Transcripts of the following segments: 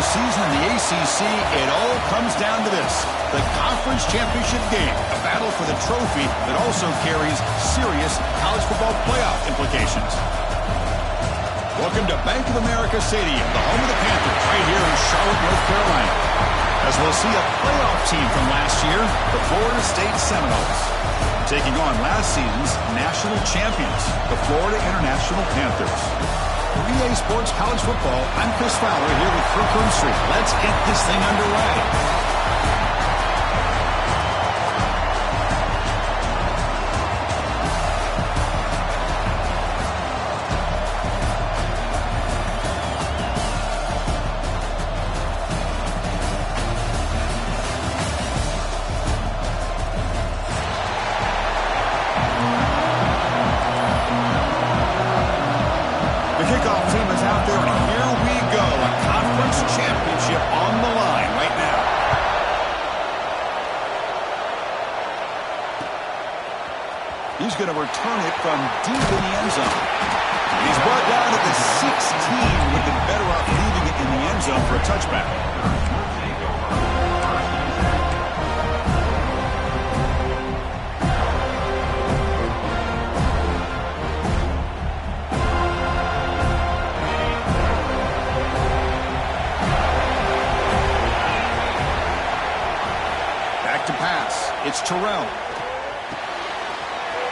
season in the ACC, it all comes down to this: the conference championship game, a battle for the trophy that also carries serious college football playoff implications. Welcome to Bank of America Stadium, the home of the Panthers, right here in Charlotte, North Carolina, as we'll see a playoff team from last year, the Florida State Seminoles, taking on last season's national champions, the Florida International Panthers. For EA Sports College Football, I'm Chris Fowler here with Kirk Street. Let's get this thing underway. He's going to return it from deep in the end zone. He's brought down at the 16, looking better off leaving it in the end zone for a touchback. Back to pass. It's Terrell.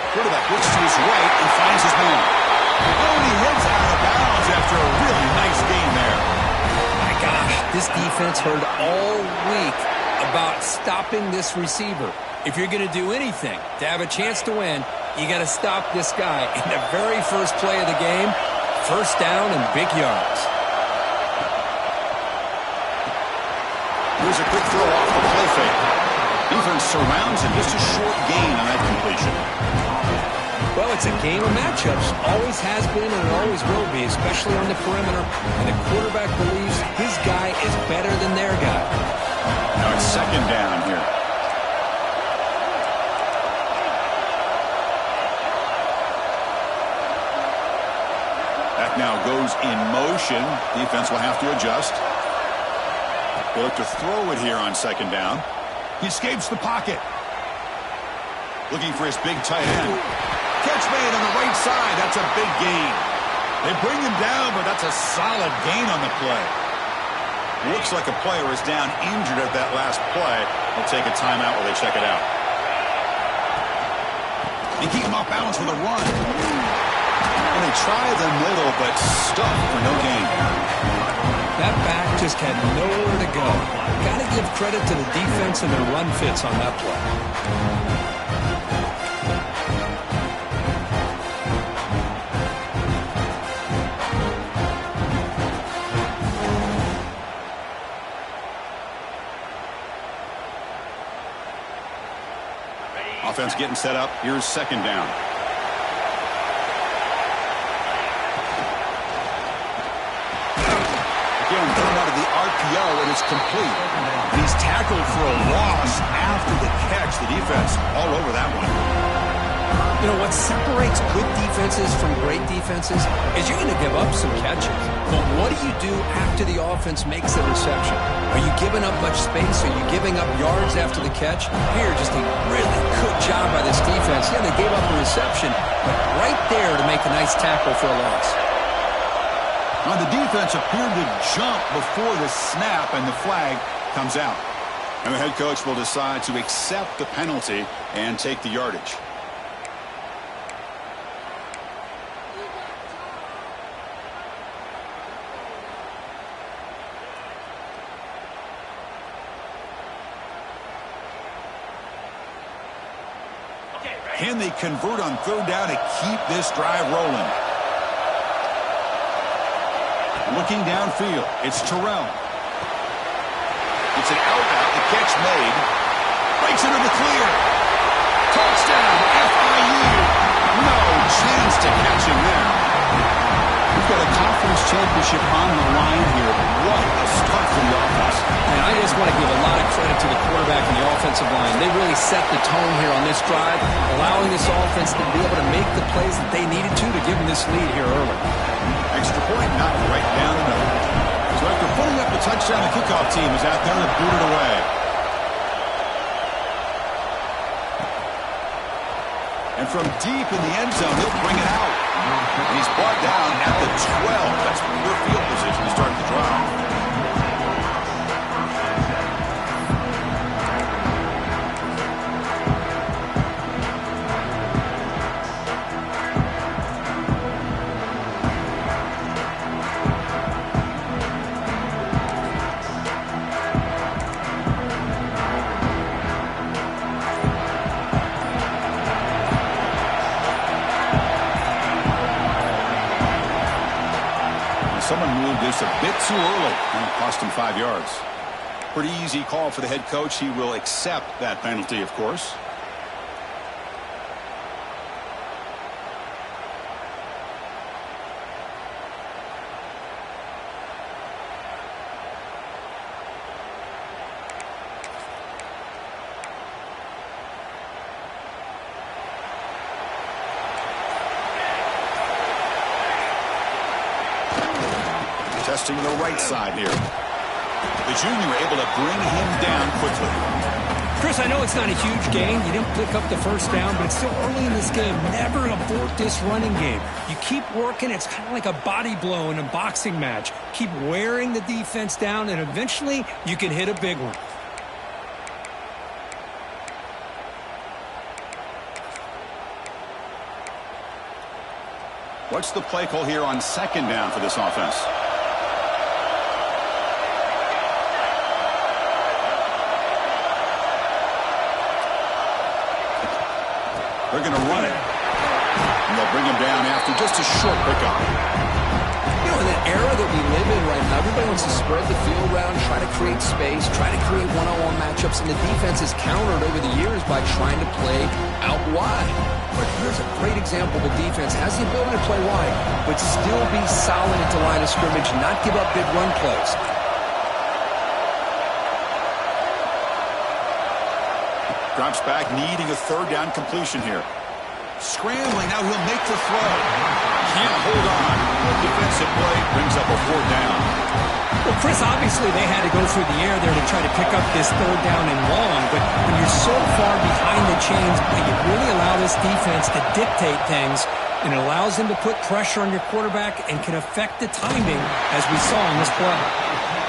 Quarterback looks to his right and finds his man. Oh, he heads out of bounds after a really nice game there. My gosh, this defense heard all week about stopping this receiver. If you're going to do anything to have a chance to win, you got to stop this guy in the very first play of the game. First down and big yards. Here's a quick throw off the play fake. Defense surrounds him. Just a short gain on that completion. Well, it's a game of matchups. Always has been and it always will be, especially on the perimeter. And the quarterback believes his guy is better than their guy. Now it's second down here. That now goes in motion. Defense will have to adjust. They look to throw it here on second down. He escapes the pocket. Looking for his big tight end. Catch made on the right side. That's a big gain. They bring him down, but that's a solid gain on the play. Looks like a player is down injured at that last play. They'll take a timeout while they check it out. They keep him off balance with a run. And they try the middle, but stuck for no gain. That back just had nowhere to go. Got to give credit to the defense and their run fits on that play. Offense getting set up. Here's second down. Again, thrown out of the RPO, and it's complete. And he's tackled for a loss after the catch. The defense all over that one. You know, what separates good defenses from great defenses is you're going to give up some catches. But what do you do after the offense makes the reception? Are you giving up much space? Are you giving up yards after the catch? Here, just a really good job by this defense. Yeah, they gave up a reception, but right there to make a nice tackle for a loss. Now, the defense appeared to jump before the snap, and the flag comes out. And the head coach will decide to accept the penalty and take the yardage. Can they convert on third down to keep this drive rolling? Looking downfield, it's Terrell. It's an out route, the catch made. Breaks into the clear. Touchdown, FIU. No chance to catch him there. We've got a conference championship on the line here. What a start for the offense. And I just want to give a lot of credit to the quarterback and the offensive line. They really set the tone here on this drive, allowing this offense to be able to make the plays that they needed to give them this lead here early. Extra point, not right down the middle. So after putting up the The touchdown, the kickoff team is out there to boot it away. And from deep in the end zone, he'll bring it out. And he's brought down at the 12. That's poor field position to start the drive. Someone moved this a bit too early, and it cost him 5 yards. Pretty easy call for the head coach. He will accept that penalty, of course. Testing the right side here. The junior able to bring him down quickly. Chris, I know it's not a huge gain. You didn't pick up the first down, but it's still early in this game. Never abort this running game. You keep working. It's kind of like a body blow in a boxing match. Keep wearing the defense down, and eventually you can hit a big one. What's the play call here on second down for this offense? They're going to run it. And they'll bring him down after just a short pickup. You know, in the era that we live in right now, everybody wants to spread the field around, try to create space, try to create one-on-one matchups, and the defense has countered over the years by trying to play out wide. But here's a great example. The defense has the ability to play wide, but still be solid at the line of scrimmage, not give up big run plays. Drops back, needing a third down completion here. Scrambling, now he'll make the throw. Can't hold on. Defensive play brings up a fourth down. Well, Chris, obviously they had to go through the air there to try to pick up this third down and long, but when you're so far behind the chains, you really allow this defense to dictate things, and it allows them to put pressure on your quarterback and can affect the timing, as we saw in this play.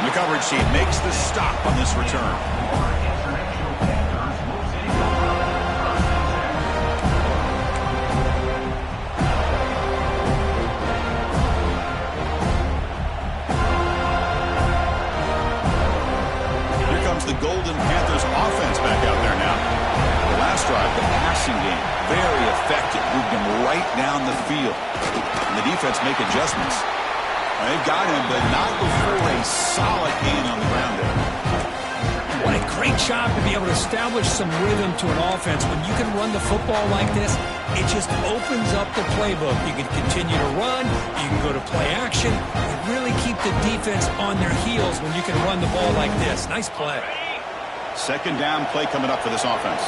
The coverage team makes the stop on this return. The Golden Panthers offense back out there now. The last drive, the passing game, very effective. Moved him right down the field. And the defense make adjustments. They've got him, but not before a solid gain on the ground there. What a great job to be able to establish some rhythm to an offense. When you can run the football like this, it just opens up the playbook. You can continue to run. You can go to play action. You really keep the defense on their heels when you can run the ball like this. Nice play. Second down play coming up for this offense.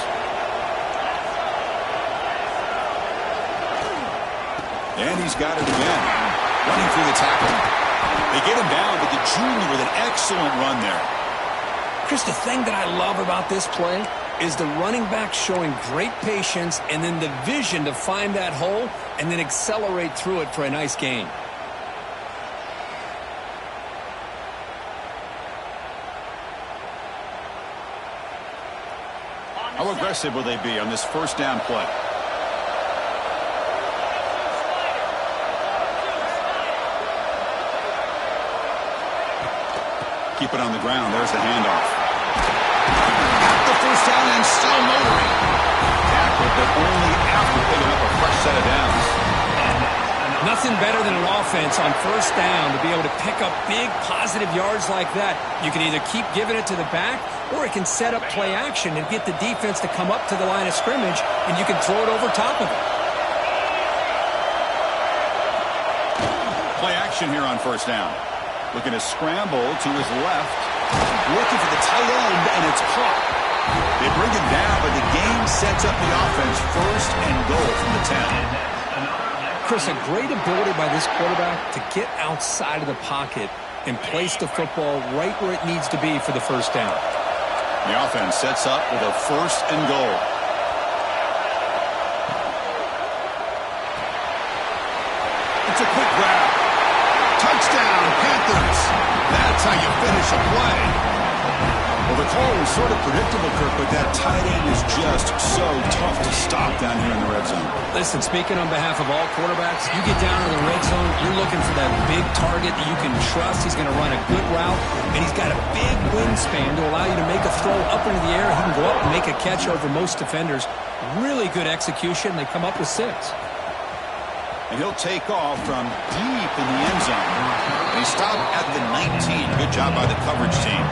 And he's got it again. Running through the tackle. They get him down, but the junior with an excellent run there. Chris, the thing that I love about this play is the running back showing great patience and then the vision to find that hole and then accelerate through it for a nice gain. How aggressive will they be on this first down play? Keep it on the ground. There's the handoff. At the first down and still motoring. Tackled, but only after picking up a fresh set of downs. Nothing better than an offense on first down to be able to pick up big positive yards like that. You can either keep giving it to the back, or it can set up play action and get the defense to come up to the line of scrimmage, and you can throw it over top of it. Play action here on first down. Looking to scramble to his left. Looking for the tight end, and it's caught. They bring him down, but the game sets up the offense first and goal from the 10. Chris, a great ability by this quarterback to get outside of the pocket and place the football right where it needs to be for the first down. The offense sets up with a 1st and goal. It's a quick grab. Touchdown, Panthers. That's how you finish a play. Well, the call was sort of predictable, Kirk, but that tight end is just so tough to stop down here in the red zone. Listen, speaking on behalf of all quarterbacks, you get down in the red zone, you're looking for that big target that you can trust. He's going to run a good route, and he's got a big wingspan to allow you to make a throw up into the air. He can go up and make a catch over most defenders. Really good execution. They come up with 6. And he'll take off from deep in the end zone. And he stopped at the 19. Good job by the coverage team.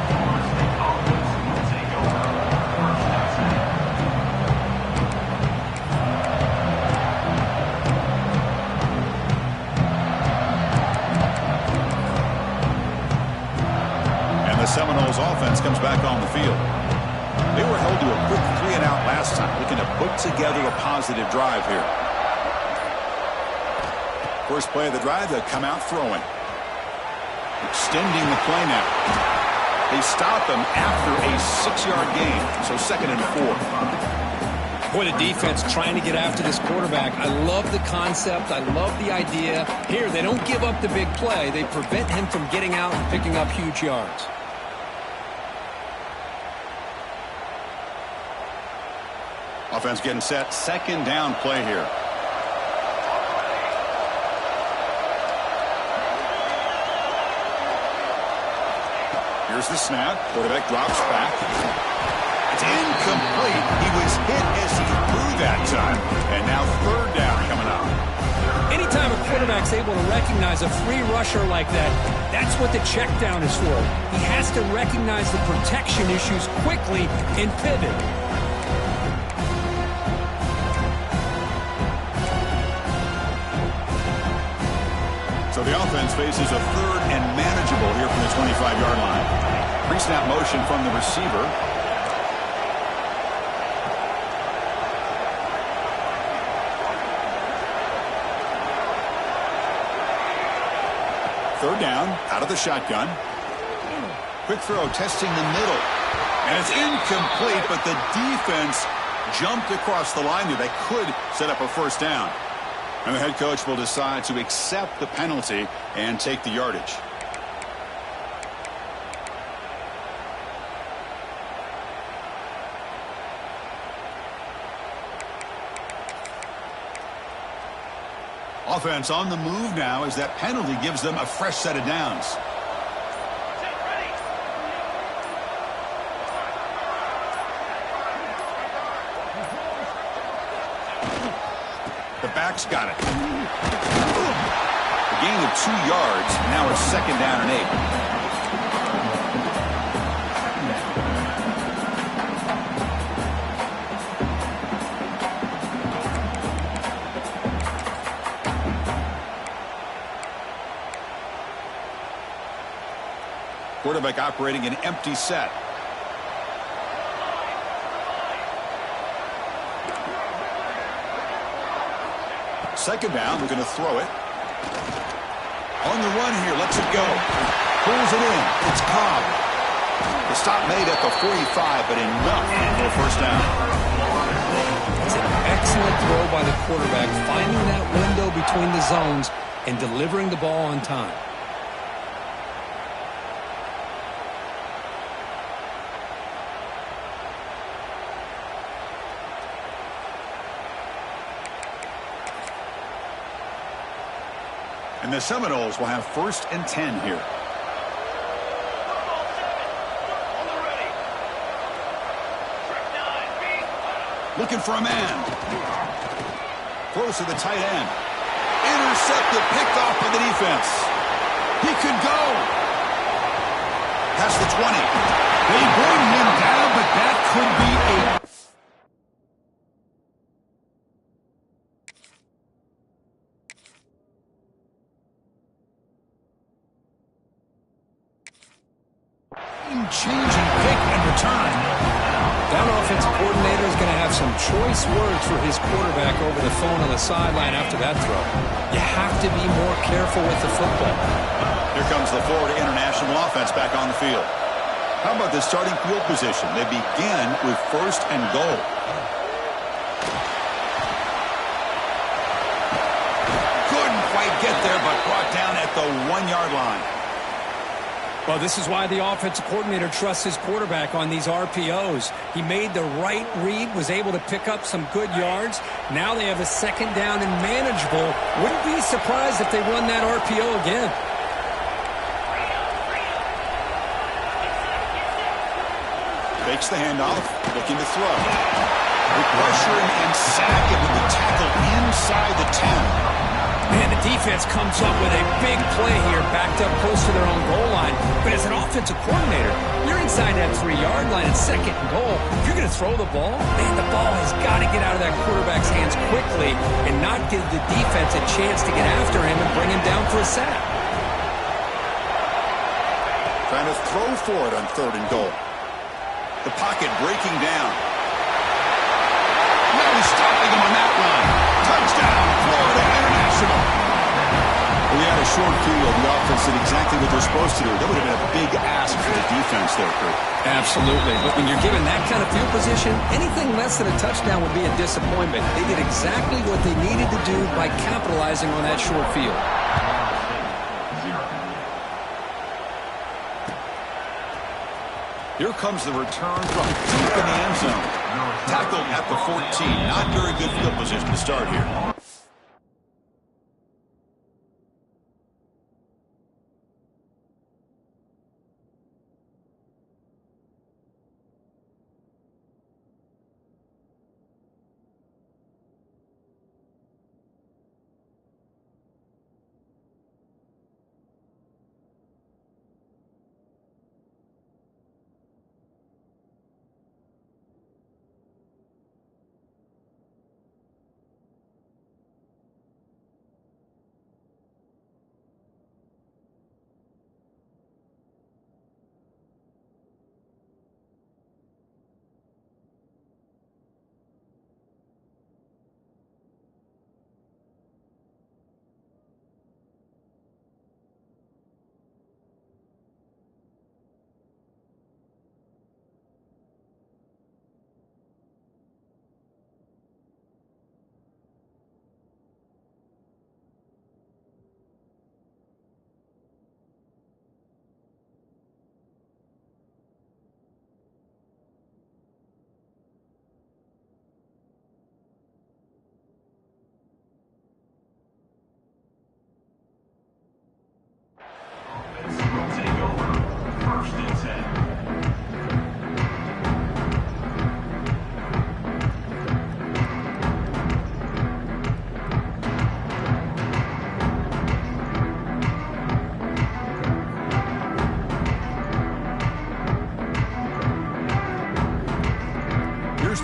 And the Seminoles offense comes back on the field. They were held to a quick 3-and-out last time, looking to put together a positive drive here. First play of the drive, they'll come out throwing. Extending the play now. They stop him after a 6-yard gain, so 2nd and 4. Boy, the defense trying to get after this quarterback. I love the concept. I love the idea. Here, they don't give up the big play. They prevent him from getting out and picking up huge yards. Offense getting set. 2nd down play here. Here's the snap. Quarterback drops back. It's incomplete. He was hit as he threw that time. And now 3rd down coming up. Anytime a quarterback's able to recognize a free rusher like that, that's what the check down is for. He has to recognize the protection issues quickly and pivot. So the offense faces a 3rd and manageable here from the 25-yard line. Pre-snap motion from the receiver. Third down, out of the shotgun. Quick throw, testing the middle. And it's incomplete, but the defense jumped across the line there. They could set up a 1st down. And the head coach will decide to accept the penalty and take the yardage. Offense on the move now as that penalty gives them a fresh set of downs. The back's got it. A gain of 2 yards. Now it's 2nd down and 8. Quarterback operating an empty set. Second down, they're going to throw it. On the run here, lets it go. Pulls it in. It's Cobb. The stop made at the 45, but enough for a 1st down. It's an excellent throw by the quarterback, finding that window between the zones and delivering the ball on time. And the Seminoles will have 1st and 10 here. Looking for a man. Throws to the tight end. Intercepted, picked off by the defense. He could go. Past the 20. They bring him down, but that could be a... changing pick and return. That offensive coordinator is going to have some choice words for his quarterback over the phone on the sideline after that throw. You have to be more careful with the football. Here comes the Florida International offense back on the field. How about the starting field position? They begin with 1st and goal. Couldn't quite get there, but brought down at the 1-yard line. Well, this is why the offensive coordinator trusts his quarterback on these RPOs. He made the right read, was able to pick up some good yards. Now they have a 2nd down and manageable. Wouldn't be surprised if they run that RPO again. Fakes the handoff, looking to throw. With pressure and sack him with the tackle inside the 10. Man, the defense comes up with a big play here, backed up close to their own goal line. But as an offensive coordinator, you're inside that 3-yard line at 2nd and goal. If you're going to throw the ball, man, the ball has got to get out of that quarterback's hands quickly and not give the defense a chance to get after him and bring him down for a sack. Trying to throw for it on 3rd and goal. The pocket breaking down. Now he's stopping him on that run. Touchdown, Florida International. We had a short field. The offense did exactly what they're supposed to do. That would have been a big ask for the defense there, Kurt. Absolutely. But when you're given that kind of field position, anything less than a touchdown would be a disappointment. They did exactly what they needed to do by capitalizing on that short field. Here comes the return from deep in the end zone. Tackled at the 14. Not very good field position to start here.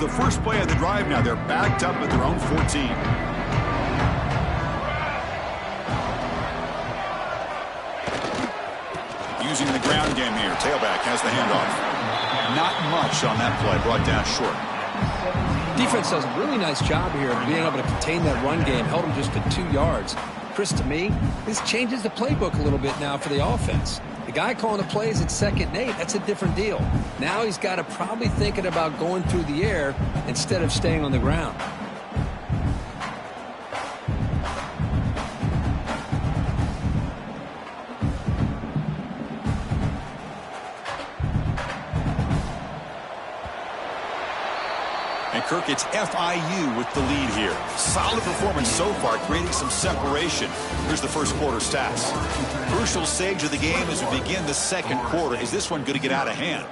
The first play of the drive now. They're backed up at their own 14. Using the ground game here. Tailback has the handoff. Not much on that play. Brought down short. Defense does a really nice job here of being able to contain that run game. Held them just to 2 yards. Chris, to me, this changes the playbook a little bit now for the offense. The guy calling the plays at 2nd and 8, that's a different deal. Now he's got to probably thinking about going through the air instead of staying on the ground. And Kirk, it's FIU with the lead here. Solid performance so far, creating some separation. Here's the first quarter stats. Crucial stage of the game as we begin the 2nd quarter. Is this one going to get out of hand?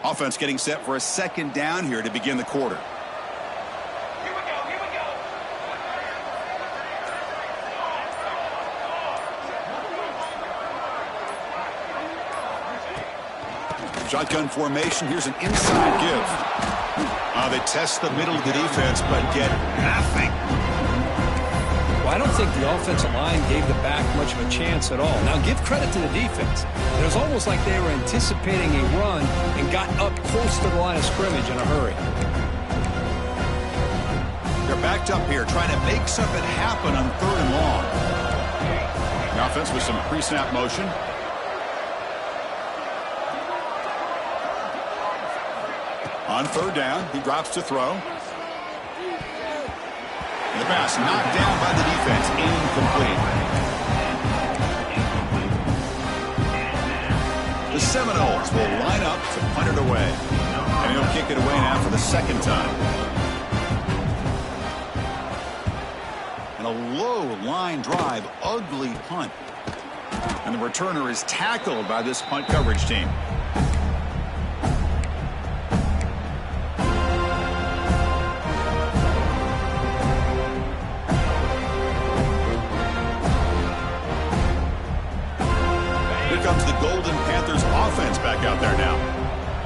Offense getting set for a 2nd down here to begin the quarter. Shotgun formation. Here's an inside give. They test the middle of the defense, but get nothing. Well, I don't think the offensive line gave the back much of a chance at all. Now, give credit to the defense. It was almost like they were anticipating a run and got up close to the line of scrimmage in a hurry. They're backed up here, trying to make something happen on 3rd and long. The offense with some pre-snap motion. On 3rd down, he drops to throw. The pass knocked down by the defense, incomplete. The Seminoles will line up to punt it away. And he'll kick it away now for the 2nd time. And a low line drive, ugly punt. And the returner is tackled by this punt coverage team. Comes the Golden Panthers offense back out there now.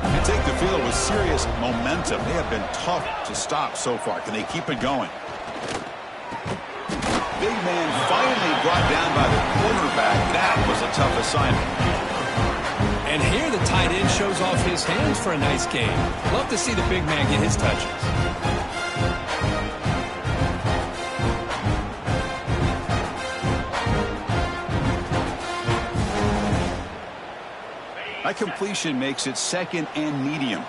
And take the field with serious momentum. They have been tough to stop so far. Can they keep it going? Big man finally brought down by the quarterback. That was a tough assignment. And here the tight end shows off his hands for a nice game. Love to see the big man get his touches. That completion makes it 2nd and medium.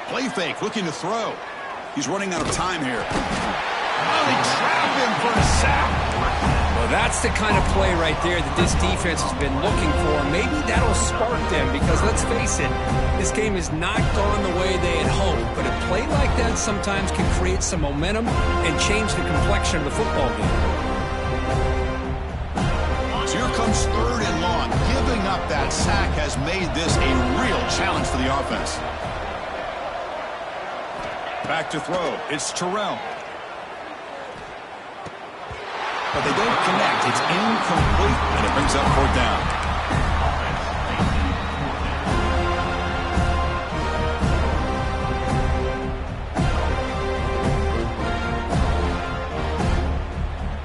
Play fake, looking to throw. He's running out of time here. Oh, they trap him for a sack. Well, that's the kind of play right there that this defense has been looking for. Maybe that'll spark them because, let's face it, this game has not gone the way they had hoped. But a play like that sometimes can create some momentum and change the complexion of the football game. Here comes 3rd and long. Giving up that sack has made this a real challenge for the offense. Back to throw. It's Terrell. But they don't connect. It's incomplete, and it brings up 4th down.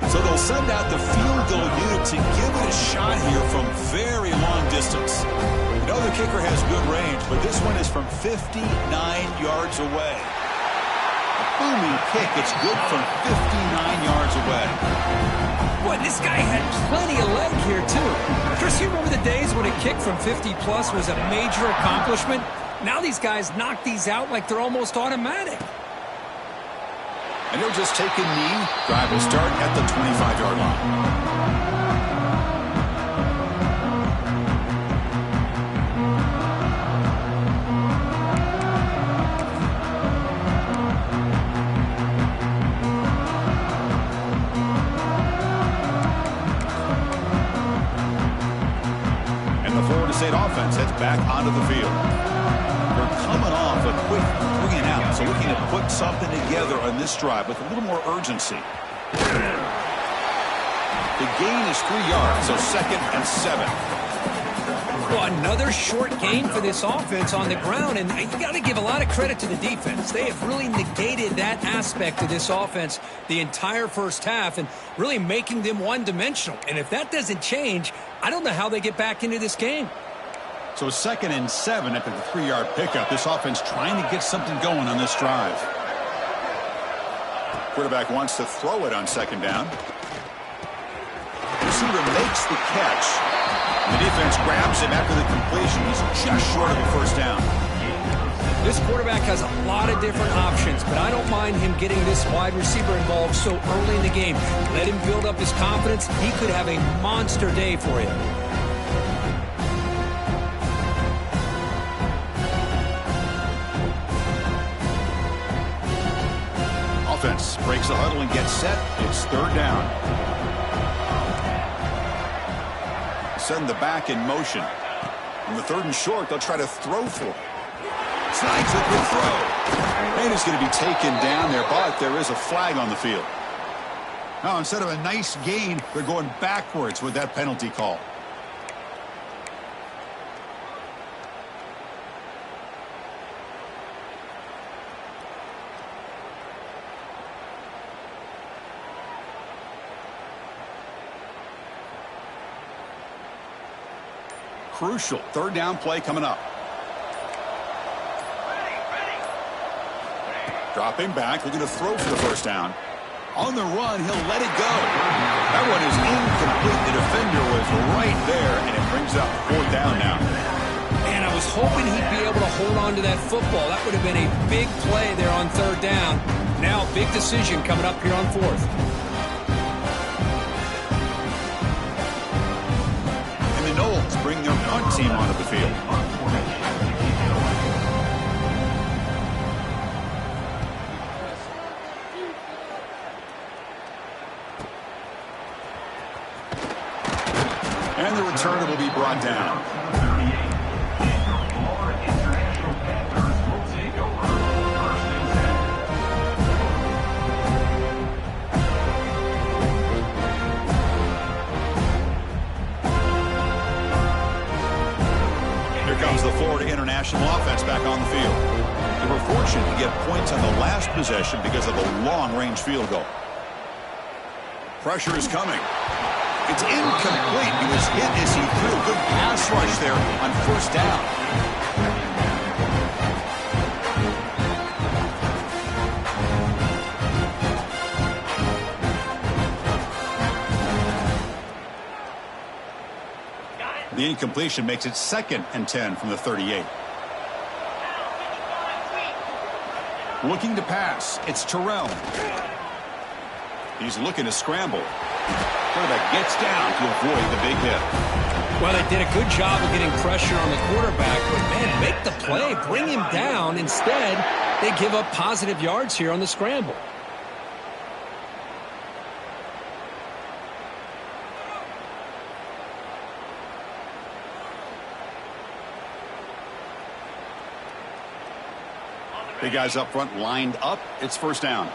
So they'll send out the field goal unit to give it a shot here from very long distance. You know the kicker has good range, but this one is from 59 yards away. A booming kick. It's good from 59 yards away. Boy, this guy had plenty of leg here, too. Chris, you remember the days when a kick from 50-plus was a major accomplishment? Now these guys knock these out like they're almost automatic. And he'll just take a knee. Drive will start at the 25-yard line. And the Florida State offense heads back onto the field. They're coming off a quick 3 and out, so looking to put something together on this drive with a little more urgency. The gain is 3 yards, so 2nd and 7. Well, another short gain for this offense on the ground, and you got to give a lot of credit to the defense. They have really negated that aspect of this offense the entire first half and really making them one-dimensional. And if that doesn't change, I don't know how they get back into this game. So 2nd and 7 after the 3-yard pickup. This offense trying to get something going on this drive. Quarterback wants to throw it on 2nd down. Receiver makes the catch. The defense grabs him after the completion. He's just short of a 1st down. This quarterback has a lot of different options, but I don't mind him getting this wide receiver involved so early in the game. Let him build up his confidence. He could have a monster day for you. Offense breaks the huddle and gets set. It's 3rd down. Send the back in motion. On the 3rd and short, they'll try to throw for it. Slides a good throw. And he's going to be taken down there, but there is a flag on the field. Now, instead of a nice gain, they're going backwards with that penalty call. Crucial third down play coming up. Dropping back, looking to throw for the first down. On the run, he'll let it go. That one is incomplete. The defender was right there, and it brings up fourth down now. And I was hoping he'd be able to hold on to that football. That would have been a big play there on third down. Now, big decision coming up here on fourth. And the Knowles bring their punt team onto the field. And the returner will be brought down. Here comes the Florida International offense back on the field. They were fortunate to get points on the last possession because of a long-range field goal. Pressure is coming. It's incomplete. He was hit as he threw a good pass rush there on first down. The incompletion makes it 2nd and 10 from the 38. Looking to pass. It's Terrell. He's looking to scramble. Quarterback gets down to avoid the big hit. Well, they did a good job of getting pressure on the quarterback, but, man, make the play, bring him down. Instead, they give up positive yards here on the scramble. Big guys up front lined up. It's first down.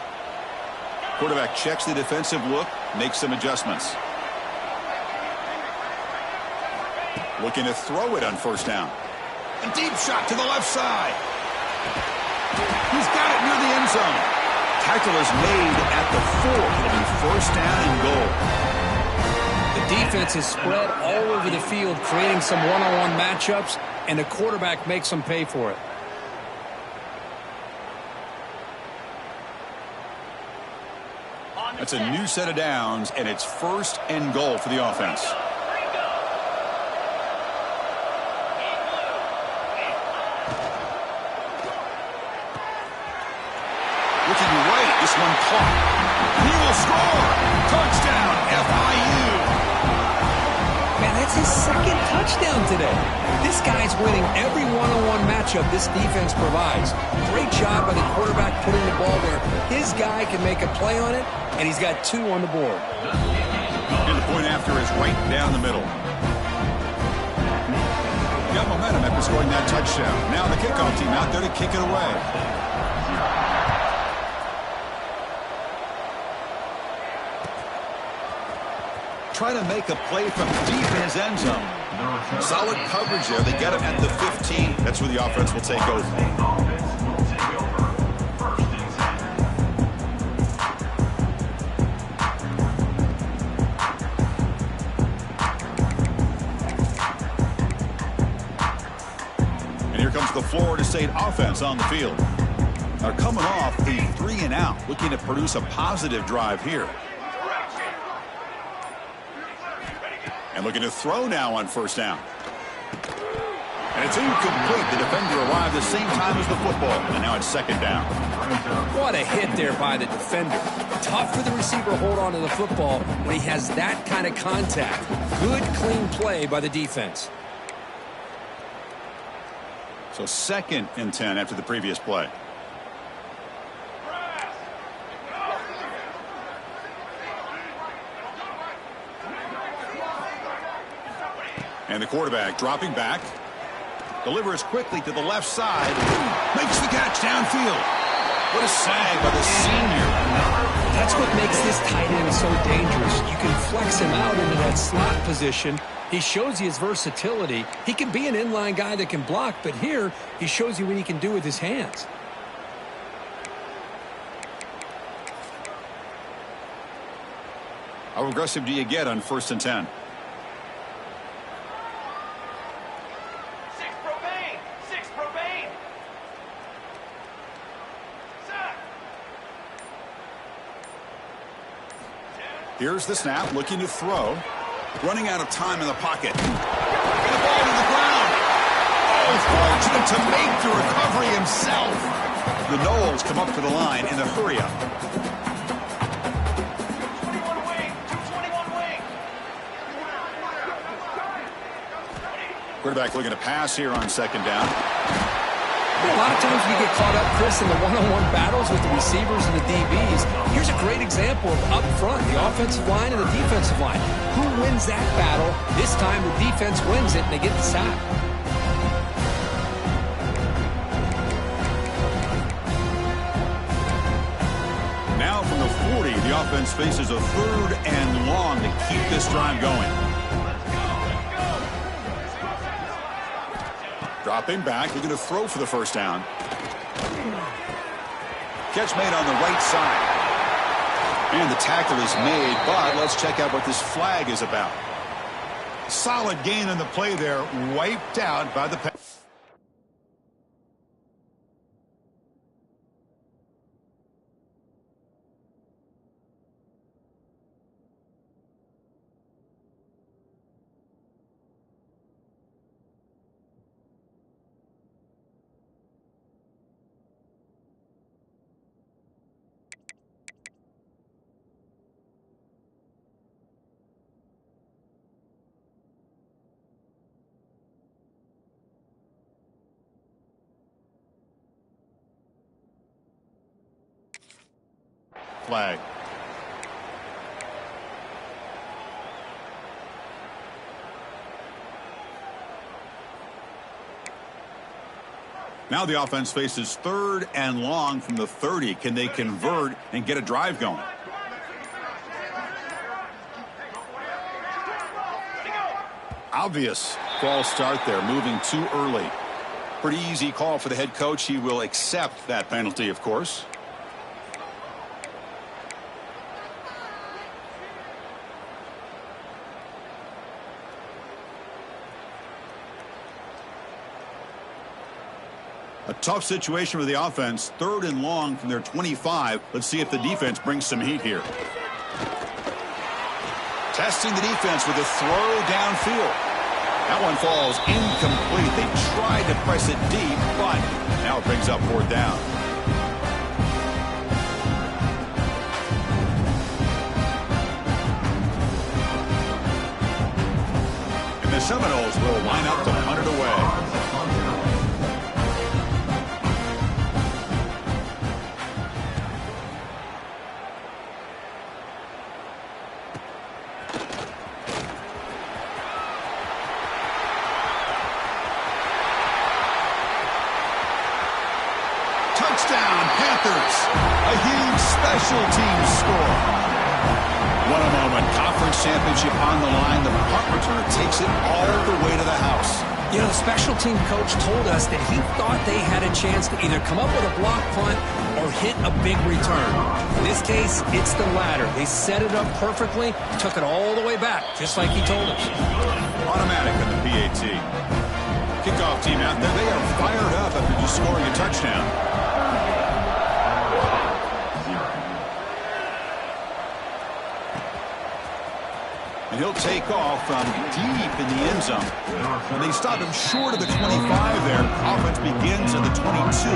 Quarterback checks the defensive look, makes some adjustments. Looking to throw it on first down. A deep shot to the left side. He's got it near the end zone. Tackle is made at the 4. It'll be first down and goal. The defense is spread all over the field, creating some one-on-one matchups, and the quarterback makes them pay for it. That's a new set of downs, and it's first and goal for the offense. Looking right, this one caught. He will score! Touchdown, FIU! Man, that's his 2nd touchdown today. This guy's winning every one-on-one matchup this defense provides. Great job by the quarterback putting the ball where his guy can make a play on it, and he's got 2 on the board. And the point after is right down the middle. Got momentum after scoring that touchdown. Now the kickoff team out there to kick it away. Try to make a play from deep in his end zone. Solid coverage there. They get him at the 15. That's where the offense will take over. And here comes the Florida State offense on the field. They're coming off a 3-and-out, looking to produce a positive drive here. And looking to throw now on first down. And it's incomplete. The defender arrived the same time as the football. And now it's 2nd down. What a hit there by the defender. Tough for the receiver to hold on to the football when he has that kind of contact. Good, clean play by the defense. So 2nd and 10 after the previous play. And the quarterback dropping back. Delivers quickly to the left side. Makes the catch downfield. What a sag by the senior. That's what makes this tight end so dangerous. You can flex him out into that slot position. He shows you his versatility. He can be an inline guy that can block, but here he shows you what he can do with his hands. How aggressive do you get on 1st and 10? Here's the snap, looking to throw. Running out of time in the pocket. Get the ball to the ground. Oh, fortunate to make the recovery himself. The Knowles come up to the line in the hurry-up. Quarterback looking to pass here on second down. A lot of times we get caught up, Chris, in the one-on-one battles with the receivers and the DBs. Here's a great example of up front, the offensive line and the defensive line. Who wins that battle? This time the defense wins it and they get the sack. Now from the 40, the offense faces a third and long to keep this drive going. Dropping back, looking to throw for the first down. Catch made on the right side. And the tackle is made, but let's check out what this flag is about. Solid gain on the play there, wiped out by the pass. Flag. Now the offense faces third and long from the 30. Can they convert and get a drive going? Obvious false start there, moving too early. Pretty easy call for the head coach. He will accept that penalty, of course. A tough situation for the offense. Third and long from their 25. Let's see if the defense brings some heat here. Testing the defense with a throw downfield. That one falls incomplete. They tried to press it deep, but now it brings up fourth down. And the Seminoles will line up to punt it away. Touchdown, Panthers. A huge special teams score. What a moment. Conference championship on the line. The punt returner takes it all the way to the house. You know, the special team coach told us that he thought they had a chance to either come up with a block punt or hit a big return. In this case, it's the latter. They set it up perfectly, took it all the way back, just like he told us. Automatic on the PAT. Kickoff team out there. They are fired up after just scoring a touchdown. And he'll take off from deep in the end zone. And they stop him short of the 25 there. Offense begins at the 22.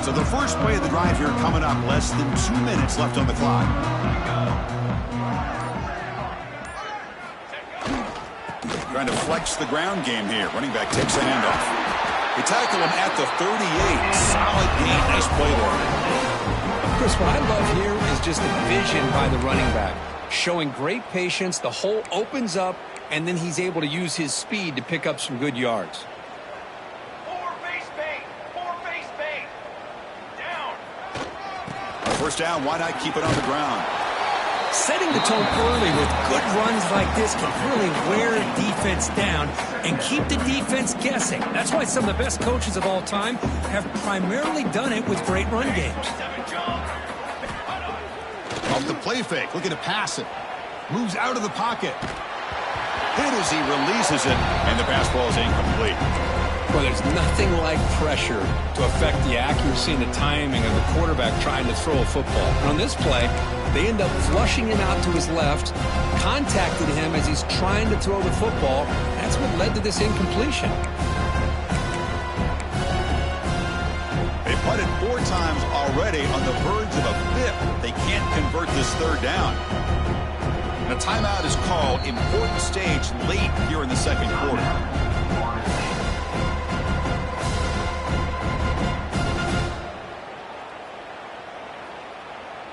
So the first play of the drive here coming up. Less than 2 minutes left on the clock. Trying to flex the ground game here. Running back takes a handoff. They tackle him at the 38. Solid gain. Nice play there. Chris, what I love here is just the vision by the running back. Showing great patience. The hole opens up, and then he's able to use his speed to pick up some good yards. First down, why not keep it on the ground? Setting the tone early with good runs like this can really wear a defense down and keep the defense guessing. That's why some of the best coaches of all time have primarily done it with great run games. Off the play fake, looking to pass it. Moves out of the pocket. Hit as he releases it, and the pass ball is incomplete. Well, there's nothing like pressure to affect the accuracy and the timing of the quarterback trying to throw a football. And on this play, they end up flushing him out to his left, contacted him as he's trying to throw the football. That's what led to this incompletion. They punted 4 times already on the verge of a 5th. They can't convert this 3rd down. And a timeout is called. Important stage late here in the 2nd quarter.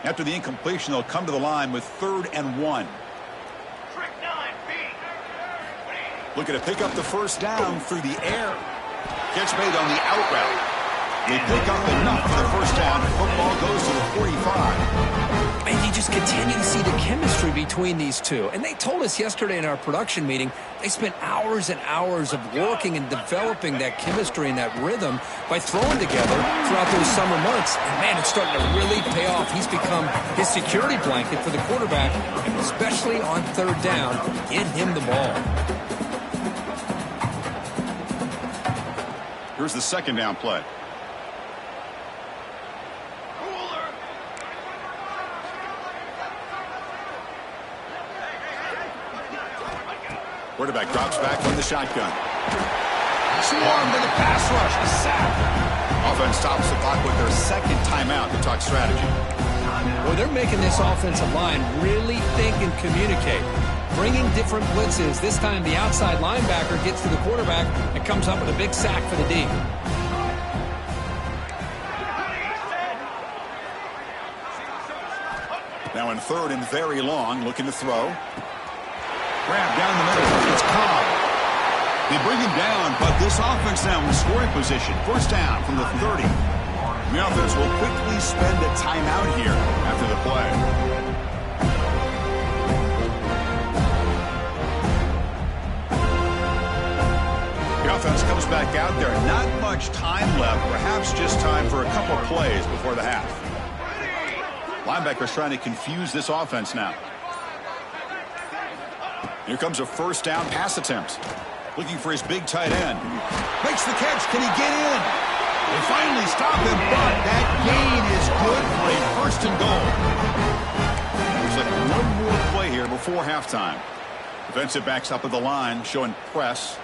After the incompletion, they'll come to the line with 3rd and 1. Looking to pick up the 1st down through the air. Catch made on the out route. They pick up enough for the 1st down. Football goes to the 45. And you just continue to see the chemistry between these two. And they told us yesterday in our production meeting, they spent hours and hours of working and developing that chemistry and that rhythm by throwing together throughout those summer months. And, man, it's starting to really pay off. He's become his security blanket for the quarterback, and especially on 3rd down, get him the ball. Here's the 2nd down play. Quarterback drops back from the shotgun. Swarmed to the pass rush. A sack. Offense stops the clock with their 2nd timeout to talk strategy. Well, they're making this offensive line really think and communicate. Bringing different blitzes. This time the outside linebacker gets to the quarterback and comes up with a big sack for the D. Now in 3rd and very long, looking to throw. Grab down the middle. It's Cobb. They bring him down, but this offense now in scoring position. 1st down from the 30. The offense will quickly spend a timeout here after the play. The offense comes back out there. Not much time left. Perhaps just time for a couple plays before the half. Linebackers trying to confuse this offense now. Here comes a 1st down pass attempt. Looking for his big tight end. Makes the catch. Can he get in? They finally stop him, but that gain is good for a 1st and goal. Looks like one more play here before halftime. Defensive backs up at the line, showing press.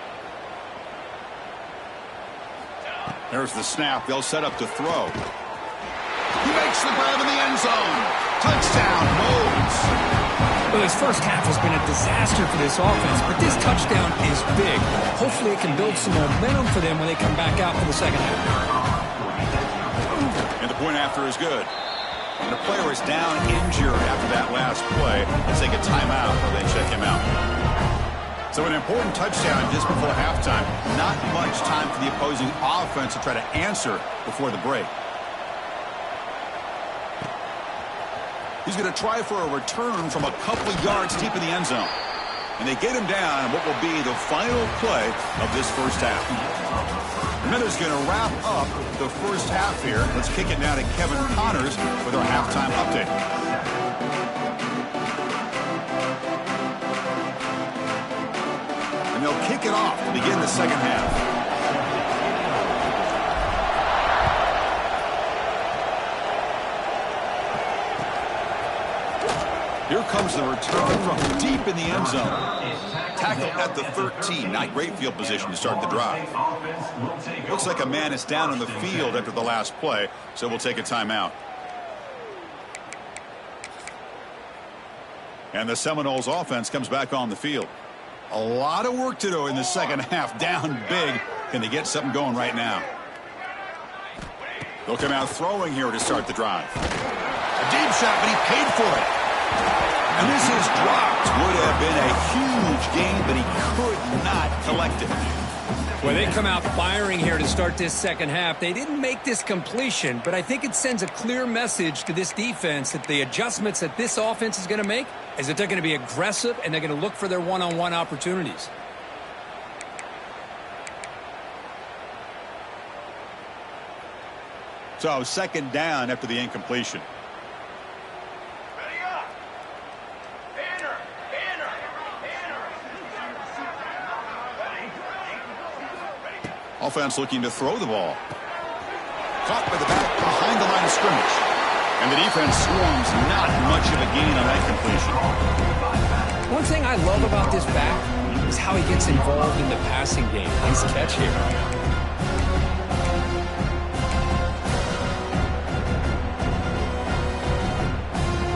There's the snap. They'll set up to throw. He makes the grab in the end zone. Touchdown, Modes. Well, this 1st half has been a disaster for this offense, but this touchdown is big. Hopefully it can build some momentum for them when they come back out for the 2nd half. And the point after is good. And the player is down injured after that last play. Let's take a timeout while they check him out. So an important touchdown just before halftime. Not much time for the opposing offense to try to answer before the break. He's going to try for a return from a couple of yards deep in the end zone. And they get him down on what will be the final play of this 1st half. And then is going to wrap up the 1st half here. Let's kick it now to Kevin Connors with our halftime update. And they'll kick it off to begin the 2nd half. Here comes the return from deep in the end zone. Tackle at the 13. Not great field position to start the drive. Looks like a man is down on the field after the last play, so we'll take a timeout. And the Seminoles offense comes back on the field. A lot of work to do in the 2nd half. Down big. Can they get something going right now? They'll come out throwing here to start the drive. A deep shot, but he paid for it. And this is dropped. Would have been a huge gain, but he could not collect it. Well, they come out firing here to start this 2nd half. They didn't make this completion, but I think it sends a clear message to this defense that the adjustments that this offense is going to make is that they're going to be aggressive and they're going to look for their one-on-one opportunities. So 2nd down after the incompletion. Offense looking to throw the ball. Caught by the back behind the line of scrimmage. And the defense swarms, not much of a gain on that completion. One thing I love about this back is how he gets involved in the passing game. Nice catch here.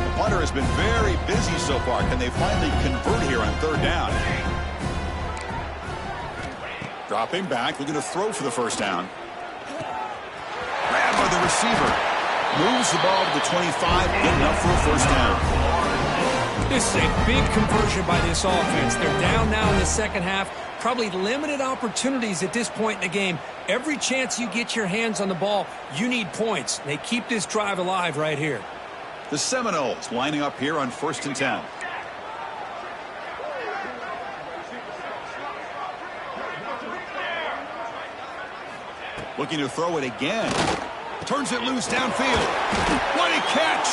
The punter has been very busy so far. Can they finally convert here on third down? Dropping back, looking to throw for the first down. Grabbed by the receiver. Moves the ball to the 25, getting up for a first down. This is a big conversion by this offense. They're down now in the second half. Probably limited opportunities at this point in the game. Every chance you get your hands on the ball, you need points. They keep this drive alive right here. The Seminoles lining up here on 1st and 10. Looking to throw it again. Turns it loose downfield. What a catch!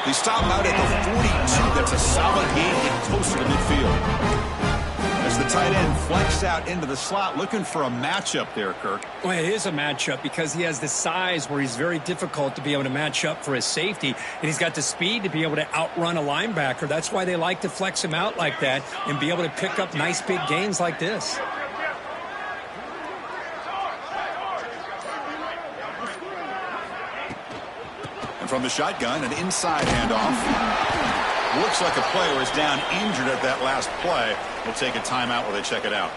They stop him out at the 42. That's a solid gain, getting closer to midfield. As the tight end flexed out into the slot, looking for a matchup there, Kirk. Well, it is a matchup because he has the size where he's very difficult to be able to match up for his safety, and he's got the speed to be able to outrun a linebacker. That's why they like to flex him out like that and be able to pick up nice big gains like this. From the shotgun, an inside handoff. Looks like a player is down injured at that last play. We'll take a timeout while they check it out.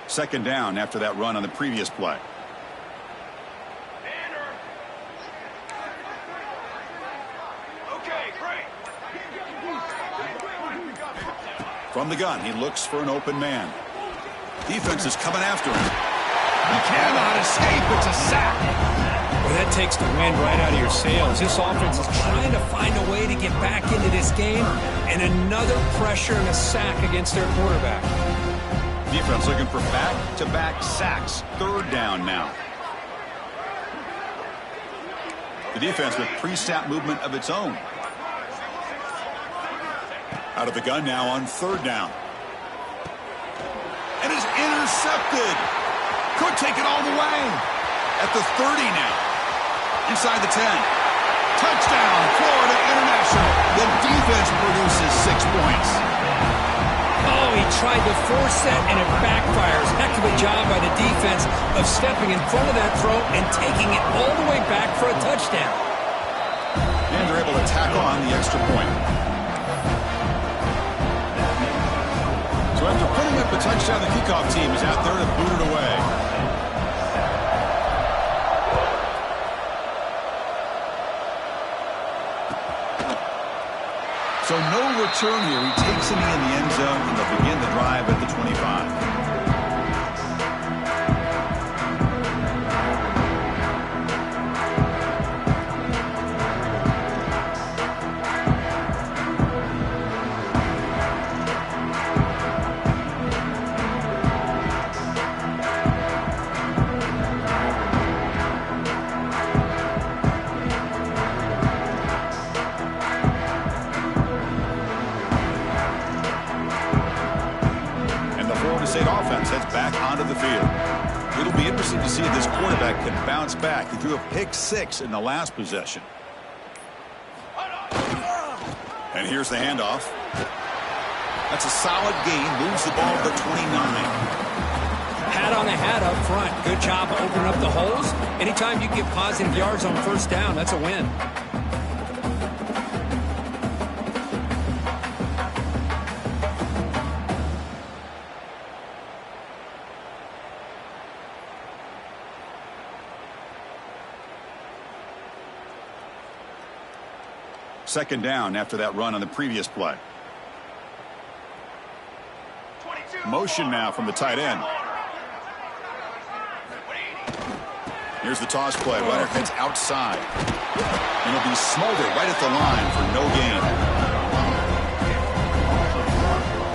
Second down after that run on the previous play. From the gun, he looks for an open man. Defense is coming after him. He cannot escape. It's a sack. Well, that takes the wind right out of your sails. This offense is trying to find a way to get back into this game, and another pressure and a sack against their quarterback. Defense looking for back-to-back sacks. Third down now. The defense with pre-snap movement of its own. Out of the gun now on third down. And is intercepted. Could take it all the way. At the 30 now. Inside the 10. Touchdown, Florida International. The defense produces 6 points. Oh, he tried to force that, and it backfires. Heck of a job by the defense of stepping in front of that throw and taking it all the way back for a touchdown. And they're able to tack on the extra point. So after putting up a touchdown, the kickoff team is out there to boot it away. So no return here. He takes it in the end zone, and they'll begin the drive at the 25. It'll be interesting to see if this quarterback can bounce back. He threw a pick 6 in the last possession. And here's the handoff. That's a solid gain. Moves the ball to the 29. Hat on the hat up front. Good job opening up the holes. Anytime you get positive yards on first down, that's a win. Second down after that run on the previous play. Motion now from the tight end. Here's the toss play. Runner heads outside. And it'll be smothered right at the line for no gain.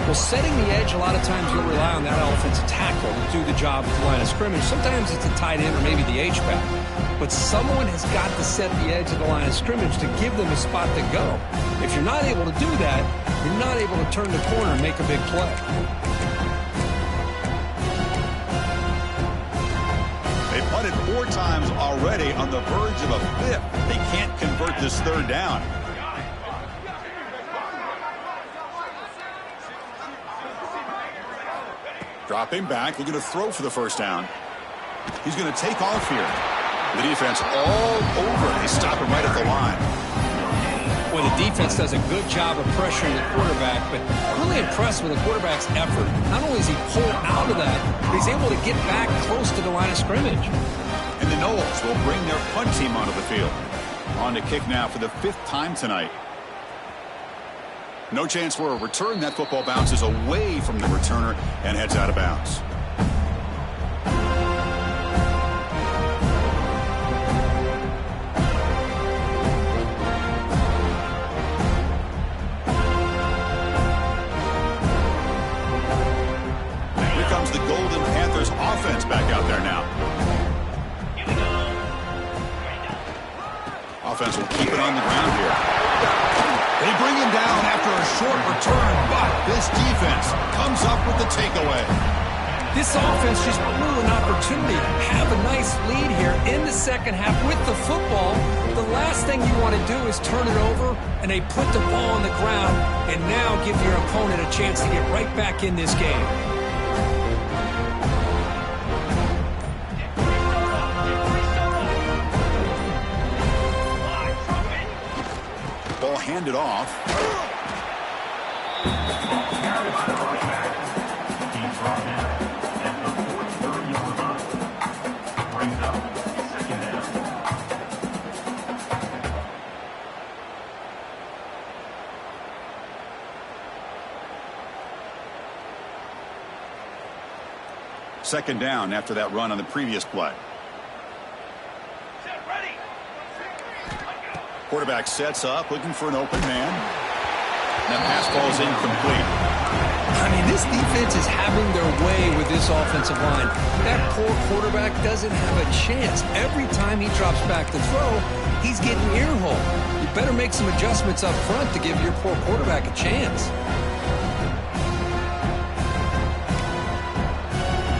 Well, Well, setting the edge, a lot of times you'll rely on that offensive tackle to do the job at the line of scrimmage. Sometimes it's a tight end or maybe the H-back. But someone has got to set the edge of the line of scrimmage to give them a spot to go. If you're not able to do that, you're not able to turn the corner and make a big play. They punted 4 times already, on the verge of a 5th. They can't convert this 3rd down. Dropping back, looking to throw for the 1st down. He's going to take off here. The defense all over. They stop him right at the line. Well, the defense does a good job of pressuring the quarterback, but really impressed with the quarterback's effort. Not only is he pulled out of that, but he's able to get back close to the line of scrimmage. And the Noles will bring their punt team onto the field. On to kick now for the 5th time tonight. No chance for a return. That football bounces away from the returner and heads out of bounds. Here comes the Golden Panthers offense back out there now. Offense will keep it on the ground here. They bring him down after a short return, but this defense comes up with the takeaway. This offense just blew an opportunity. Have a nice lead here in the 2nd half with the football. The last thing you want to do is turn it over, and they put the ball on the ground and now give your opponent a chance to get right back in this game. Ball handed off. Second down after that run on the previous play. Quarterback sets up, looking for an open man. That pass ball is incomplete. I mean, this defense is having their way with this offensive line. That poor quarterback doesn't have a chance. Every time he drops back to throw, he's getting earholed. You better make some adjustments up front to give your poor quarterback a chance.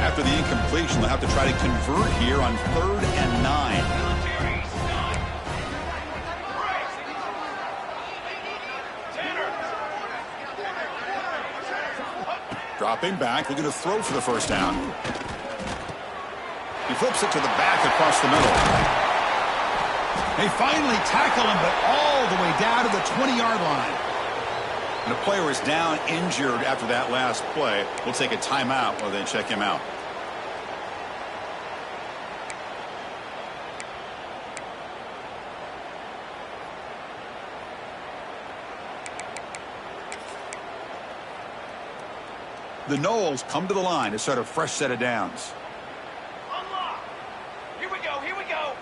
After the incompletion, they'll have to try to convert here on 3rd and 9. Dropping back, looking to throw for the 1st down. He flips it to the back across the middle. They finally tackle him, but all the way down to the 20-yard line. And the player is down injured after that last play. We'll take a timeout while they check him out. The Noles come to the line to start a fresh set of downs. Unlock. Here we go. Here we go.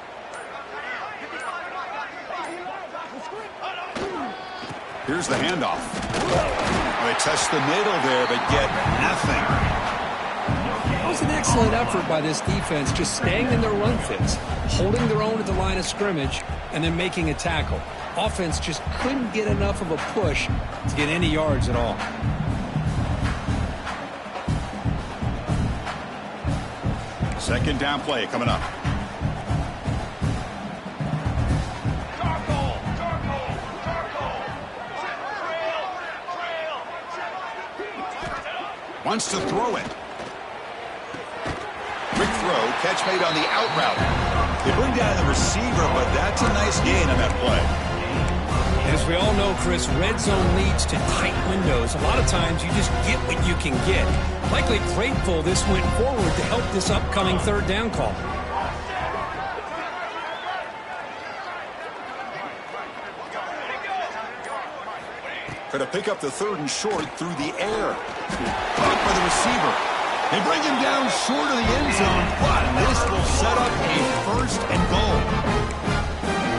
Here's the handoff. They touch the middle there, but get nothing. That was an excellent effort by this defense, just staying in their run fits, holding their own at the line of scrimmage, and then making a tackle. Offense just couldn't get enough of a push to get any yards at all. Second down play coming up. Wants to throw it. Quick throw, catch made on the out route. They bring down the receiver, but that's a nice gain on that play. As we all know, Chris, red zone leads to tight windows. A lot of times you just get what you can get. Likely grateful this went forward to help this upcoming 3rd down call. Try to pick up the 3rd and short through the air. Caught by the receiver. They bring him down short of the end zone, but this will set up a 1st and goal.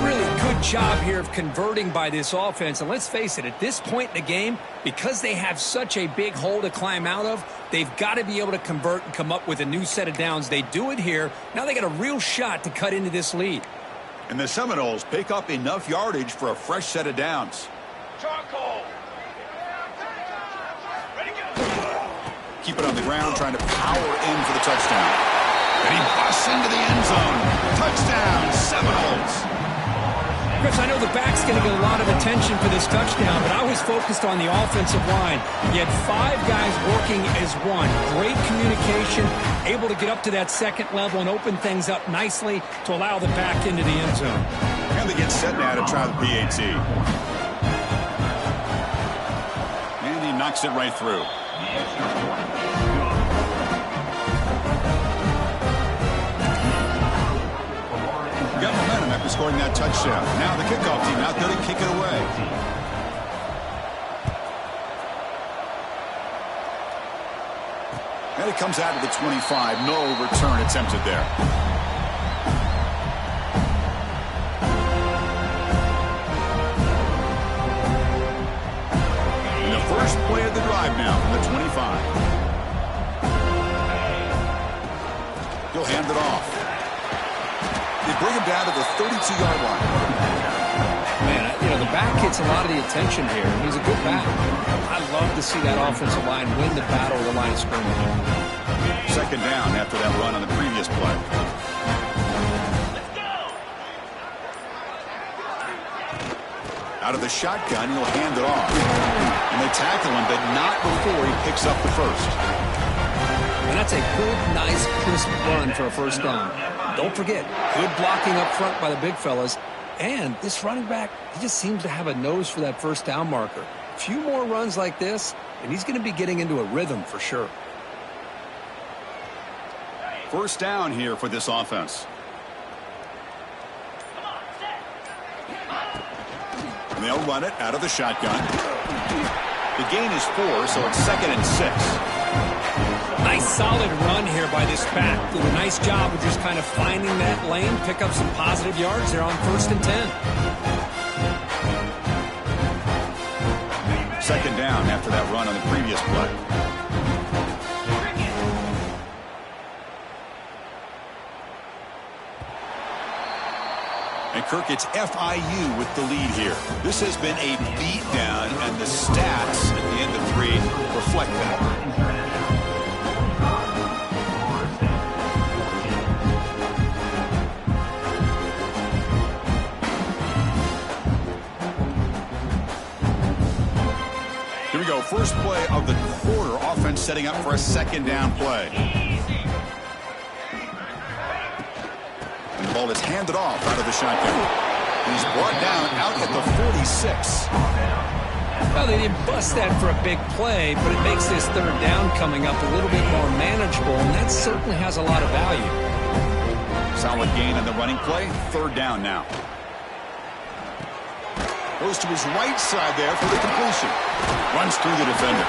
Really good job here of converting by this offense. And let's face it, at this point in the game, because they have such a big hole to climb out of, they've got to be able to convert and come up with a new set of downs. They do it here. Now they got a real shot to cut into this lead. And the Seminoles pick up enough yardage for a fresh set of downs. Charcoal. Ready to go. Keep it on the ground, trying to power in for the touchdown. And he busts into the end zone. Touchdown, Seminoles. Chris, I know the back's going to get a lot of attention for this touchdown, but I was focused on the offensive line. You had 5 guys working as one. Great communication, able to get up to that second level and open things up nicely to allow the back into the end zone. And they get set now to try the PAT. And he knocks it right through. Got momentum after scoring that touchdown. Now the kickoff team out there to kick it away. And it comes out of the 25. No return attempted there. And the first play of the drive now from the 25. He'll hand it off. They bring him down to the 32-yard line. Man, you know, the back gets a lot of the attention here. He's a good back. I love to see that offensive line win the battle of the line of scrimmage. Second down after that run on the previous play. Let's go. Out of the shotgun, he'll hand it off. And they tackle him, but not before he picks up the first. And that's a good, nice, crisp run for a first down. Don't forget, good blocking up front by the big fellas. And this running back, he just seems to have a nose for that first down marker. A few more runs like this, and he's going to be getting into a rhythm for sure. First down here for this offense. And they'll run it out of the shotgun. The gain is 4, so it's 2nd and 6. Nice solid run here by this back. Did a nice job of just kind of finding that lane, pick up some positive yards there on 1st and 10. Second down after that run on the previous play. And Kirk, it's FIU with the lead here. This has been a beatdown, and the stats at the end of 3 reflect that. Here we go. First play of the quarter. Offense setting up for a second down play. And the ball is handed off out of the shotgun. He's brought down out at the 46. Well, they didn't bust that for a big play, but it makes this third down coming up a little bit more manageable, and that certainly has a lot of value. Solid gain on the running play. Third down now. Goes to his right side there for the completion. Runs through the defender.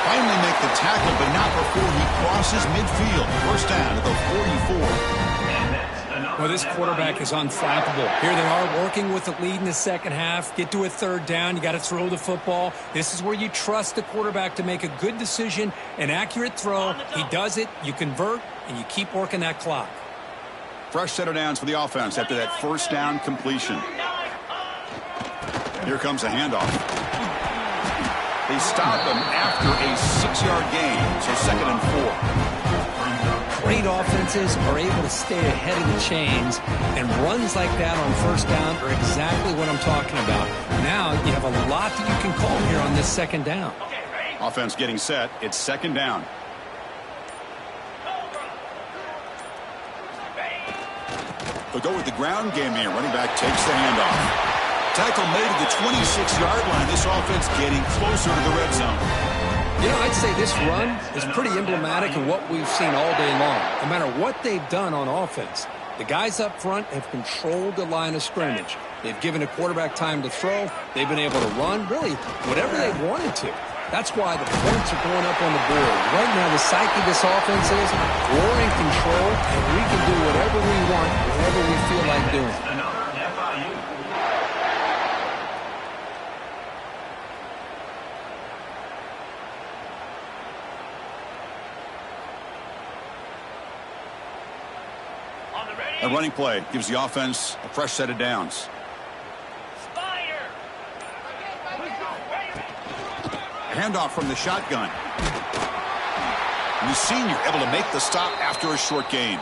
Finally make the tackle, but not before he crosses midfield. First down at the 44. Well, this quarterback is unflappable. Here they are working with the lead in the second half. Get to a third down. You got to throw the football. This is where you trust the quarterback to make a good decision, an accurate throw. He does it. You convert, and you keep working that clock. Fresh set of downs for the offense after that first down completion. Here comes a handoff. They stop him after a 6-yard gain, so 2nd and 4. Great offenses are able to stay ahead of the chains, and runs like that on first down are exactly what I'm talking about. Now you have a lot that you can call here on this second down. Offense getting set. It's second down. They'll go with the ground game here. Running back takes the handoff. Tackle made at the 26-yard line. This offense getting closer to the red zone. You know, I'd say this run is pretty emblematic of what we've seen all day long. No matter what they've done on offense, the guys up front have controlled the line of scrimmage. They've given a quarterback time to throw. They've been able to run, really, whatever they wanted to. That's why the points are going up on the board. Right now, the psyche of this offense is we're in control, and we can do whatever we want, whatever we feel like doing. On the ready. A running play gives the offense a fresh set of downs. Fire. A handoff from the shotgun. And the senior able to make the stop after a short gain.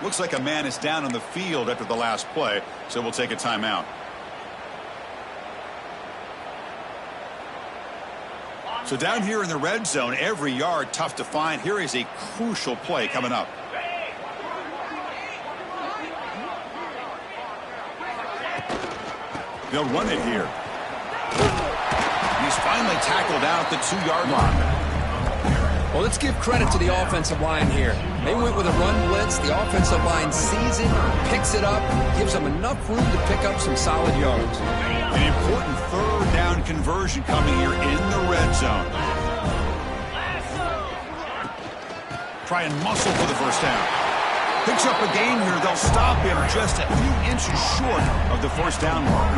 Looks like a man is down on the field after the last play, so we'll take a timeout. So down here in the red zone, every yard tough to find. Here is a crucial play coming up. They'll run it here. He's finally tackled out the 2-yard line. Well, let's give credit to the offensive line here. They went with a run blitz. The offensive line sees it, picks it up, gives them enough room to pick up some solid yards. An important third down conversion coming here in the red zone. Try and muscle for the first down. Picks up a gain here. They'll stop him just a few inches short of the first down mark.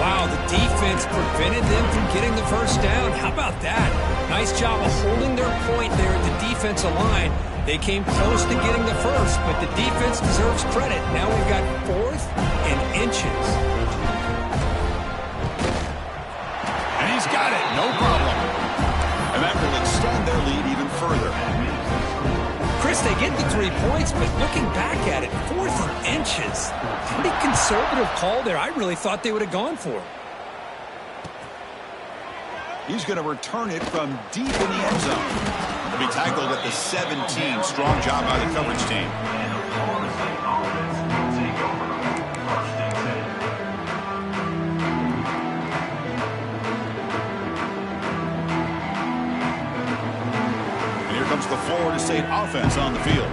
Wow, the defense prevented them from getting the first down. How about that? Nice job of holding their point there at the defensive line. They came close to getting the first, but the defense deserves credit. Now we've got 4th and inches. And he's got it, no problem. And that will extend their lead even further. Chris, they get the 3 points, but looking back at it, 4th and inches. Pretty conservative call there. I really thought they would have gone for it. He's going to return it from deep in the end zone. He'll be tackled at the 17. Strong job by the coverage team. And here comes the Florida State offense on the field.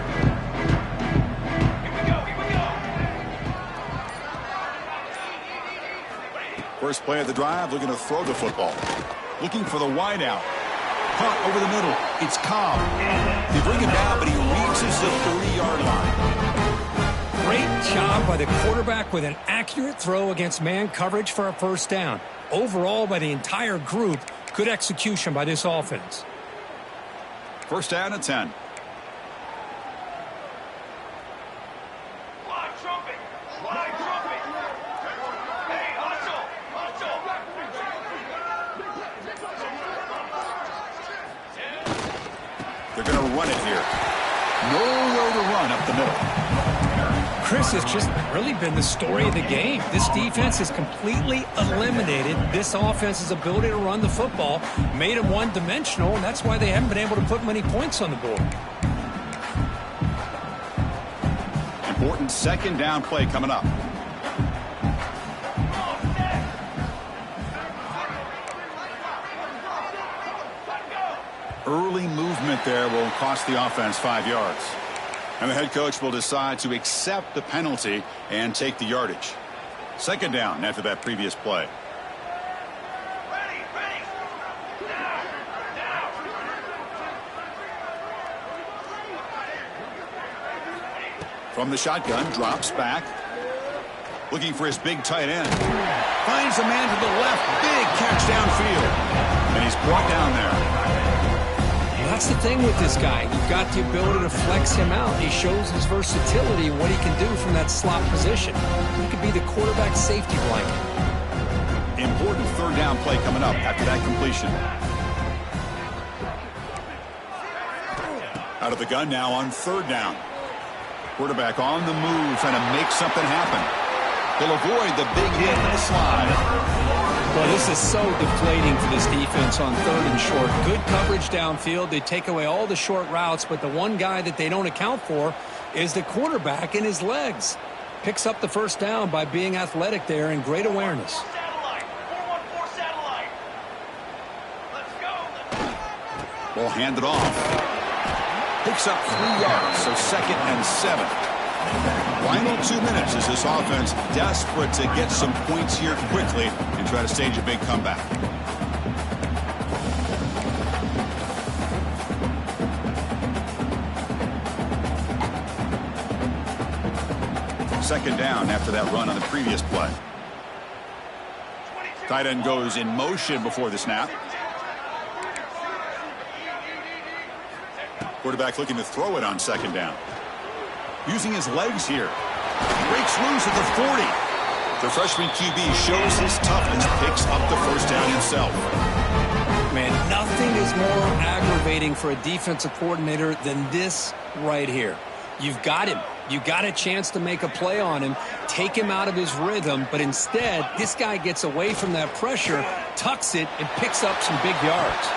First play of the drive, looking to throw the football. Looking for the wide out. Punt over the middle. It's Cobb. They bring him down, but he reaches the 30-yard line. Great job by the quarterback with an accurate throw against man coverage for a first down. Overall, by the entire group, good execution by this offense. First down at 10. Live trumpet. Live trumpet. Hey, hustle. They're going to run it here. Nowhere to run up the middle. Chris, has just really been the story of the game. This defense has completely eliminated this offense's ability to run the football, made them one-dimensional, and that's why they haven't been able to put many points on the board. Important second down play coming up. Early movement there will cost the offense 5 yards. And the head coach will decide to accept the penalty and take the yardage. Second down after that previous play. Ready. Now. From the shotgun, drops back. Looking for his big tight end. Finds a man to the left. Big catch downfield. And he's brought down there. That's the thing with this guy. You've got the ability to flex him out. He shows his versatility and what he can do from that slot position. He could be the quarterback safety blanket. Important third down play coming up after that completion. Out of the gun now on third down. Quarterback on the move, trying to make something happen. He'll avoid the big hit and the slide. Well, this is so deflating for this defense on third and short. Good coverage downfield. They take away all the short routes, but the one guy that they don't account for is the quarterback and his legs. Picks up the first down by being athletic there and great awareness. Satellite. 414 satellite. Let's go. Ball handed off. Picks up 3 yards, so second and 7. Final 2 minutes as this offense desperate to get some points here quickly and try to stage a big comeback. Second down after that run on the previous play. Tight end goes in motion before the snap. Quarterback looking to throw it on second down. using his legs here. Breaks loose at the 40. The freshman QB shows his toughness, picks up the first down himself. Man, nothing is more aggravating for a defensive coordinator than this right here. You've got him. You got a chance to make a play on him, take him out of his rhythm, but instead, this guy gets away from that pressure, tucks it, and picks up some big yards.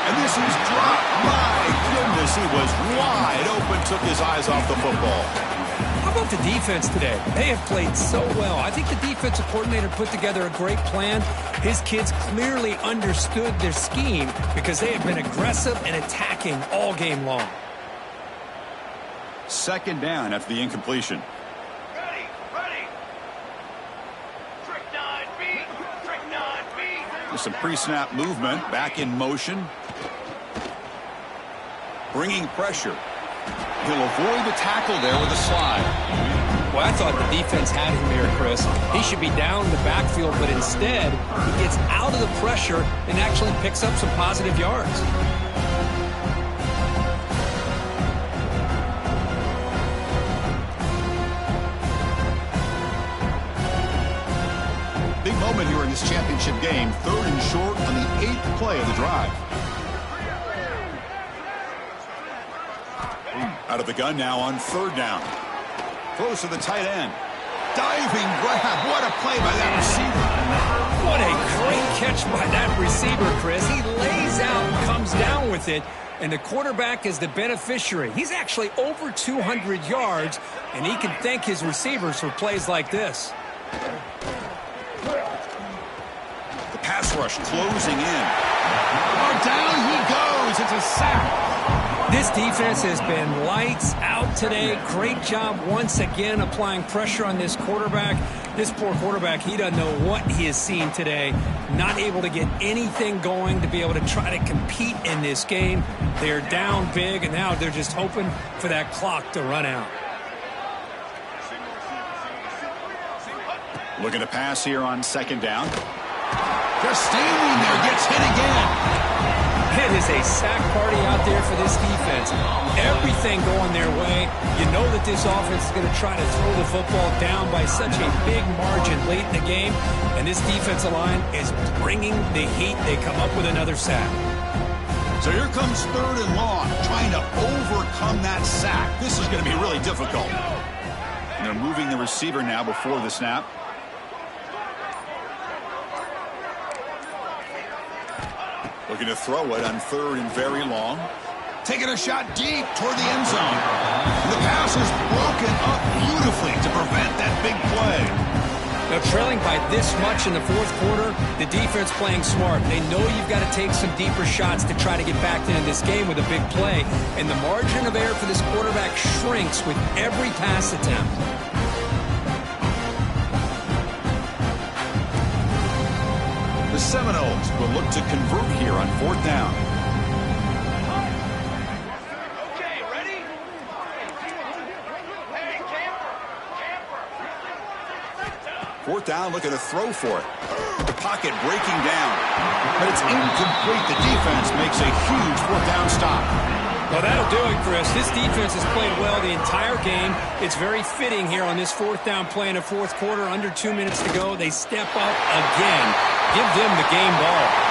And this is dropped. My goodness, he was wide open, took his eyes off the football. How about the defense today? They have played so well. I think the defensive coordinator put together a great plan. His kids clearly understood their scheme because they have been aggressive and attacking all game long. Second down after the incompletion. Ready. Trick 9B. Trick 9B. With some pre-snap movement, back in motion. Bringing pressure. He'll avoid the tackle there with a slide. Well, I thought the defense had him here, Chris. He should be down in the backfield, but instead, he gets out of the pressure and actually picks up some positive yards. Big moment here in this championship game. 3rd and short on the 8th play of the drive. Out of the gun now on 3rd down. Throws to the tight end. Diving grab. What a play by that receiver. What a great catch by that receiver, Chris. He lays out and comes down with it, and the quarterback is the beneficiary. He's actually over 200 yards, and he can thank his receivers for plays like this. The pass rush closing in. Oh, down he goes. It's a sack. This defense has been lights out today. Great job once again applying pressure on this quarterback. This poor quarterback, he doesn't know what he has seen today. Not able to get anything going to be able to try to compete in this game. They're down big, and now they're just hoping for that clock to run out. Looking to pass here on 2nd down. Just standing there, gets hit again. It is a sack party out there for this defense. Everything going their way. You know that this offense is going to try to throw the football down by such a big margin late in the game. And this defensive line is bringing the heat. They come up with another sack. So here comes 3rd and long, trying to overcome that sack. This is going to be really difficult. And they're moving the receiver now before the snap. Looking to throw it on 3rd and very long. Taking a shot deep toward the end zone. The pass is broken up beautifully to prevent that big play. Now, trailing by this much in the 4th quarter, the defense playing smart. They know you've got to take some deeper shots to try to get back into this game with a big play. And the margin of error for this quarterback shrinks with every pass attempt. The Seminoles will look to convert here on 4th down. Okay, ready? Hey, camper. 4th down, looking to throw for it. The pocket breaking down. But it's incomplete. The defense makes a huge 4th down stop. Well, that'll do it, Chris. This defense has played well the entire game. It's very fitting here on this 4th down play in the 4th quarter. Under 2 minutes to go. They step up again. Give them the game ball.